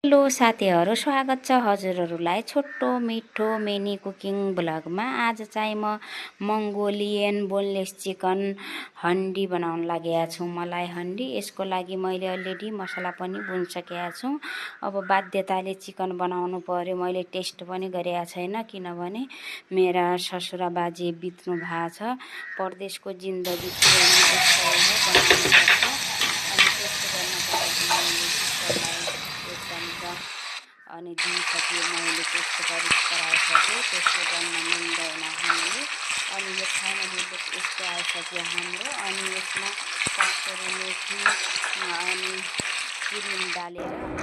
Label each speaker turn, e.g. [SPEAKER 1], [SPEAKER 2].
[SPEAKER 1] Hello साथीहरू, स्वागत छ हजुरहरूलाई छोटो मिठो मिनी कुकिङ ब्लगमा। आज चाहिँ म मङ्गोलियन बोनलेस चिकन हन्डी बनाउन लागेको छु। मलाई हन्डी, यसको लागि मैले अलरेडी मसला पनि बुनिसकेको छु। अब बाध्यताले चिकन बनाउनु पर्यो। मैले टेस्ट पनि गरेको छैन, किनभने मेरा ससुरा बाजे बित्नु भएको छ। परदेशको जिन्दगी अनि दिइसक्यो। मैले टेस्ट गराइसकेँ, टेस्ट गर्न मिल्दैन हामीले। अनि यो फाइनली लुक यस्तो आइसक्यो हाम्रो। अनि यसमा कस्तुरी मेथी अनि क्रिम डालेर